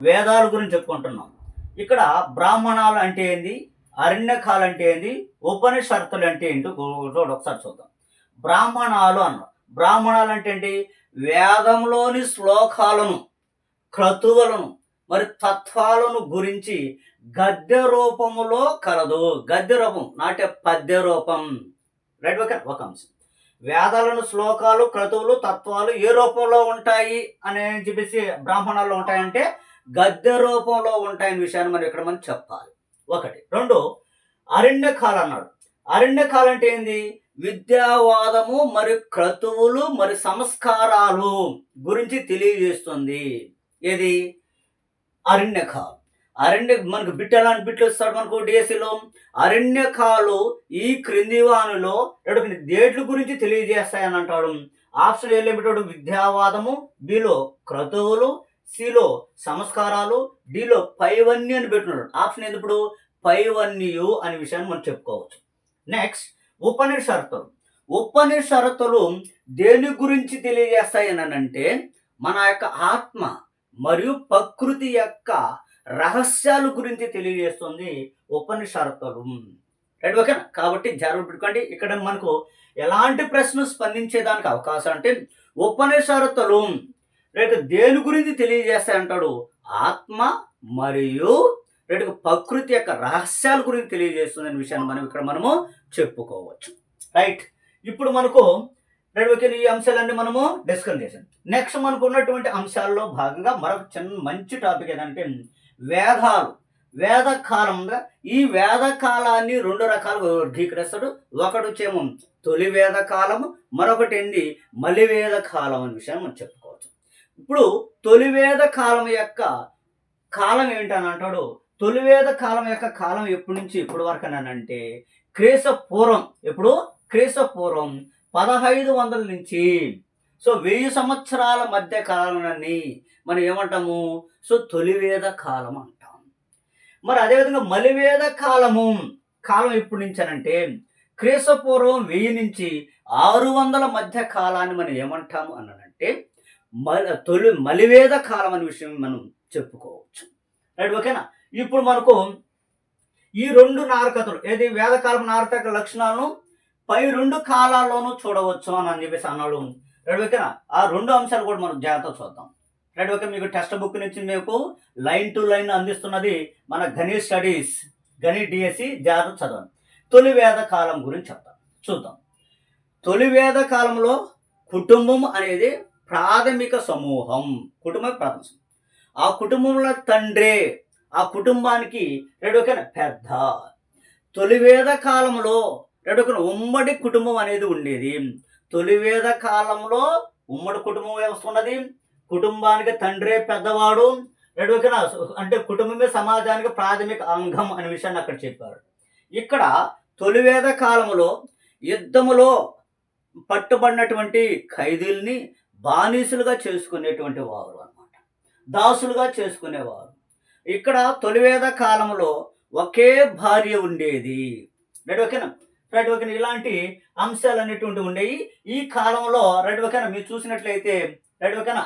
వేదాల గురించి చెప్పుకుంటున్నాం. ఇక్కడ బ్రాహ్మణాలు అంటే ఏంది, అరణ్యకాలు అంటే ఏంది, ఉపనిషత్తులు అంటే ఏంటో ఒకసారి చూద్దాం. బ్రాహ్మణాలు అన్నారు. బ్రాహ్మణాలు అంటే ఏంటి? వేదంలోని శ్లోకాలను, క్రతువులను, మరి తత్వాలను గురించి గద్య రూపములో కలదు. గద్య రూపం నాటే పద్య రూపం. రైట్, ఒక అంశం. వేదాలను, శ్లోకాలు, క్రతువులు, తత్వాలు ఏ రూపంలో ఉంటాయి అని చెప్పేసి బ్రాహ్మణాల్లో ఉంటాయంటే గద్య రూపంలో ఉంటాయని విషయాన్ని మనం చెప్పాలి. ఒకటి. రెండు, అరణ్యకాలు అన్నాడు. అరణ్యకాలు అంటే ఏంది? విద్యావాదము, మరి క్రతువులు, మరి సంస్కారాలు గురించి తెలియజేస్తుంది. ఏది? అరణ్యకాలు. మనకు ఎలాంటి బిట్లు ఇస్తాడు మనకు డిఎస్సిలో. అరణ్యకాలు ఈ క్రింది వానిలో దేట్ల గురించి తెలియజేస్తాయని అంటాడు. ఆప్షన్ ఏలో పెట్టాడు విద్యావాదము, బిలో క్రతువులు, సిలో సంస్కారాలు, డిలో పైవన్నీ అని పెట్టున్నాడు. ఆప్షన్ ఏది ఇప్పుడు? పైవన్యు అనే విషయాన్ని మనం చెప్పుకోవచ్చు. నెక్స్ట్, ఉపనిషత్తులు. ఉపనిషత్తులు దేని గురించి తెలియజేస్తాయని అంటే మన యొక్క ఆత్మ మరియు ప్రకృతి యొక్క రహస్యాల గురించి తెలియజేస్తుంది ఉపనిషత్తులు. రైట్, ఓకేనా? కాబట్టి జాగ్రత్త పెట్టుకోండి. ఇక్కడ మనకు ఎలాంటి ప్రశ్నలు స్పందించేదానికి అవకాశం అంటే ఉపనిషత్తులు రైట్ దేని గురించి తెలియజేస్తాయంటాడు? ఆత్మ మరియు రైట్ ప్రకృతి యొక్క రహస్యాల గురించి తెలియజేస్తుంది అనే విషయాన్ని మనము చెప్పుకోవచ్చు. రైట్, ఇప్పుడు మనకు ఈ అంశాలన్నీ మనము డిస్కస్ చేసాం. నెక్స్ట్ మనకు ఉన్నటువంటి అంశాల్లో భాగంగా మరొక మంచి టాపిక్ ఏదంటే వేదాలు. వేదకాలంగా ఈ వేదకాలాన్ని రెండు రకాలుగా వర్గీకరిస్తాడు. ఒకటి వచ్చేమో తొలి వేదకాలము, మరొకటి ఏంది మలివేద కాలం అనే విషయాన్ని మనం చెప్పుకోవచ్చు. ఇప్పుడు తొలివేద కాలం యొక్క కాలం ఏంటని అంటాడు. తొలివేద కాలం యొక్క కాలం ఎప్పటి నుంచి ఎప్పటి వరకు అని అంటే క్రీస్తు పూర్వం. ఎప్పుడు? క్రీస్తు పూర్వం 1500 నుంచి 1000 సంవత్సరాల మధ్య కాలాన్ని మనం ఏమంటాము? తొలివేద కాలం అంటాం. మరి అదేవిధంగా మలివేద కాలం ఎప్పటి నుంచి అనంటే క్రీస్తు పూర్వం 1000 నుంచి 600 మధ్య కాలాన్ని మనం ఏమంటాము అనంటే మలివేద కాలం అనే విషయం మనం చెప్పుకోవచ్చు. రైట్, ఓకేనా? ఇప్పుడు మనకు ఈ రెండు నారకతలు ఏది వేదకాలం నారక లక్షణాలను పై రెండు కాలాల్లోనూ చూడవచ్చు అని చెప్పేసి అన్నాడు. రైట్, ఓకేనా? ఆ రెండు అంశాలు కూడా మనం జాగ్రత్తగా చూద్దాం. Right, okay. మీకు టెక్స్ట్ బుక్ నుంచి మీకు లైన్ టు లైన్ అందిస్తున్నది మన గణిత్ స్టడీస్, గణిత్ డిఎస్సి. జాగ్రత్త చదవండి. తొలి వేద కాలం గురించి చూద్దాం. తొలి వేద కాలంలో కుటుంబం అనేది ప్రాథమిక సమూహం. కుటుంబం ప్రాథమిక సమూహం. ఆ కుటుంబంలో తండ్రే ఆ కుటుంబానికి పెద్ద. తొలివేద కాలంలో ఉమ్మడి కుటుంబం అనేది ఉండేది. తొలివేద కాలంలో ఉమ్మడి కుటుంబం వ్యవస్థ ఉన్నది. కుటుంబానికి తండ్రే పెద్దవాడు. అంటే కుటుంబమే సమాజానికి ప్రాథమిక అంగం అనే విషయాన్ని అక్కడ చెప్పారు. ఇక్కడ తొలివేద కాలంలో యుద్ధములో పట్టుబడినటువంటి ఖైదీల్ని బానిసులుగా చేసుకునేటువంటి వారు అన్నమాట, దాసులుగా చేసుకునేవారు. ఇక్కడ తొలివేద కాలంలో ఒకే భార్య ఉండేది. రైట్, ఓకేనా? ఇలాంటి అంశాలు అనేటువంటి ఉండేవి ఈ కాలంలో. రైట్, ఓకేనా? మీరు చూసినట్లయితే రైట్, ఓకేనా,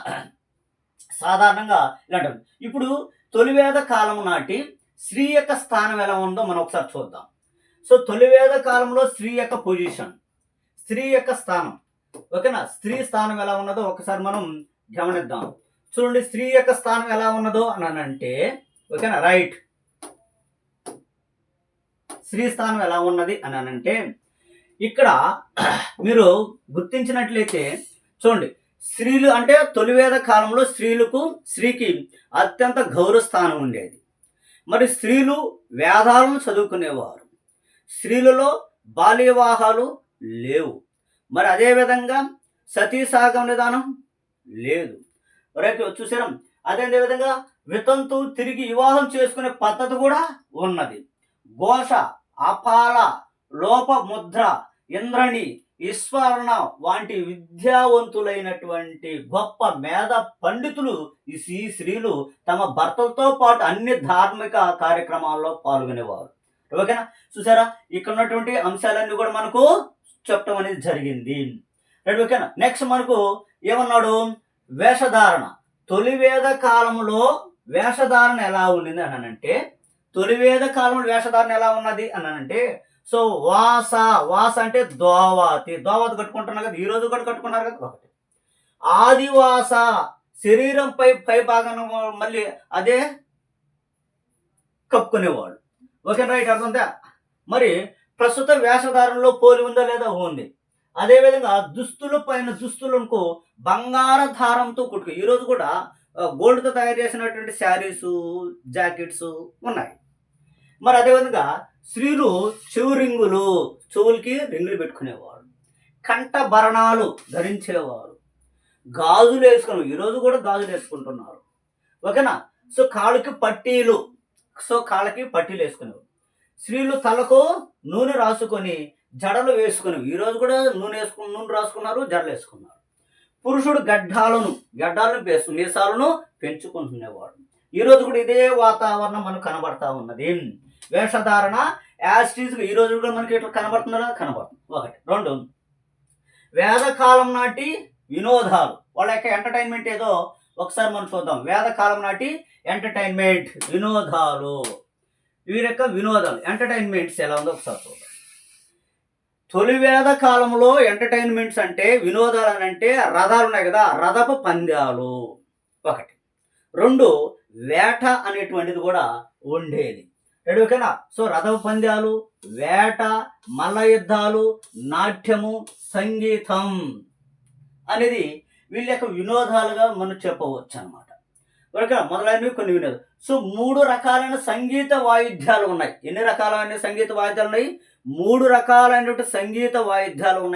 సాధారణంగా ఇలాంటివి. ఇప్పుడు తొలివేద కాలం నాటి స్త్రీ యొక్క స్థానం ఎలా ఉందో మనం ఒకసారి చూద్దాం. తొలివేద కాలంలో స్త్రీ యొక్క పొజిషన్, స్త్రీ యొక్క స్థానం, ఓకేనా, స్త్రీ స్థానం ఎలా ఉన్నదో ఒకసారి మనం గమనిద్దాం. చూడండి, స్త్రీ యొక్క స్థానం ఎలా ఉన్నదో అని అంటే ఓకేనా. రైట్, స్త్రీ స్థానం ఎలా ఉన్నది అని అంటే ఇక్కడ మీరు గుర్తించినట్లయితే చూడండి, స్త్రీలు అంటే తొలివేద కాలంలో స్త్రీకి అత్యంత గౌరవ స్థానం ఉండేది. మరి స్త్రీలు వేదాలను చదువుకునేవారు. స్త్రీలలో బాల్య వివాహాలు లేవు. మరి అదేవిధంగా సతీసాగం విధానం లేదు. రైట్, చూసారా? అదేవిధంగా వితంతు తిరిగి వివాహం చేసుకునే పద్ధతి కూడా ఉన్నది. ఘోష, అపాల, లోపముద్ర, ఇంద్రణి, ఈశ్వరణ వంటి విద్యావంతులైనటువంటి గొప్ప మేధ పండితులు ఈ స్త్రీలు తమ భర్తలతో పాటు అన్ని ధార్మిక కార్యక్రమాల్లో పాల్గొనేవారు. ఓకేనా? చూసారా? ఇక్కడ ఉన్నటువంటి అంశాలన్నీ కూడా మనకు చెప్పడం అనేది జరిగింది. రైట్, ఓకేనా? నెక్స్ట్ మనకు ఏమన్నాడు? వేషధారణ. తొలివేద కాలంలో వేషధారణ ఎలా ఉండింది అని అంటే, తొలి వేద కాలంలో వేషధారణ ఎలా ఉన్నది అని అంటే, సో వాస అంటే దోవతి కట్టుకుంటున్నారు కదా, ఈ రోజు కూడా కట్టుకున్నారు కదా ఒకటి. ఆదివాస శరీరంపై పై భాగం మళ్ళీ అదే కప్పుకునేవాడు. Okay right, అర్థందా? మరి ప్రస్తుత వేషధారణలో పోలి ఉందా లేదా? ఉంది. అదేవిధంగా దుస్తుల పైన దుస్తులకు బంగార దారంతో కుట్టుకు ఈరోజు కూడా గోల్డ్తో తయారు చేసినటువంటి శారీసు, జాకెట్స్ ఉన్నాయి. మరి అదేవిధంగా స్త్రీలు చెవులకి రింగులు పెట్టుకునేవారు, కంఠభరణాలు ధరించేవారు, గాజులు వేసుకునేవారు. ఈరోజు కూడా గాజులు వేసుకుంటున్నారు. ఓకేనా? సో కాళ్ళకి పట్టీలు వేసుకునేవారు. స్త్రీలు తలకు నూనె రాసుకొని జడలు వేసుకునేవి. ఈరోజు కూడా నూనె రాసుకున్నారు, జడలు వేసుకున్నారు. పురుషుడు గడ్డాలను మీసాలను పెంచుకుంటునేవాడు. ఈరోజు కూడా ఇదే వాతావరణం మనకు కనబడతా ఉన్నది. వేషధారణ యాస్టీస్ ఈరోజు కూడా మనకి ఇట్లా కనబడుతుందా? కనబడుతుంది. ఒకటి. రెండు, వేదకాలం నాటి వినోదాలు, వాళ్ళ యొక్క ఎంటర్టైన్మెంట్ ఏదో ఒకసారి మనం చూద్దాం. వేదకాలం నాటి ఎంటర్టైన్మెంట్ వినోదాలు, వీరి యొక్క వినోదాలు ఎంటర్టైన్మెంట్స్ ఎలా ఉందో ఒకసారి చూద్దాం. తొలి వేద కాలంలో ఎంటర్టైన్మెంట్స్ అంటే వినోదాలు అని అంటే రథాలు ఉన్నాయి కదా, రథపు పందాలు ఒకటి. రెండు, వేట అనేటువంటిది కూడా ఉండేది. ఓకేనా? సో రథపు పందాలు, వేట, మల్ల యుద్ధాలు, నాట్యము, సంగీతం అనేది వీళ్ళ యొక్క వినోదాలుగా మనం చెప్పవచ్చు అనమాట. ఓకే, మొదలైనవి కొన్ని వినోదాలు. సో 3 రకాలైన సంగీత వాయిద్యాలు ఉన్నాయి. ఎన్ని రకాలైన సంగీత వాయిద్యాలు ఉన్నాయి? 3 రకాలైనటువంటి సంగీత వాయిద్యాలు ఉన్నాయి.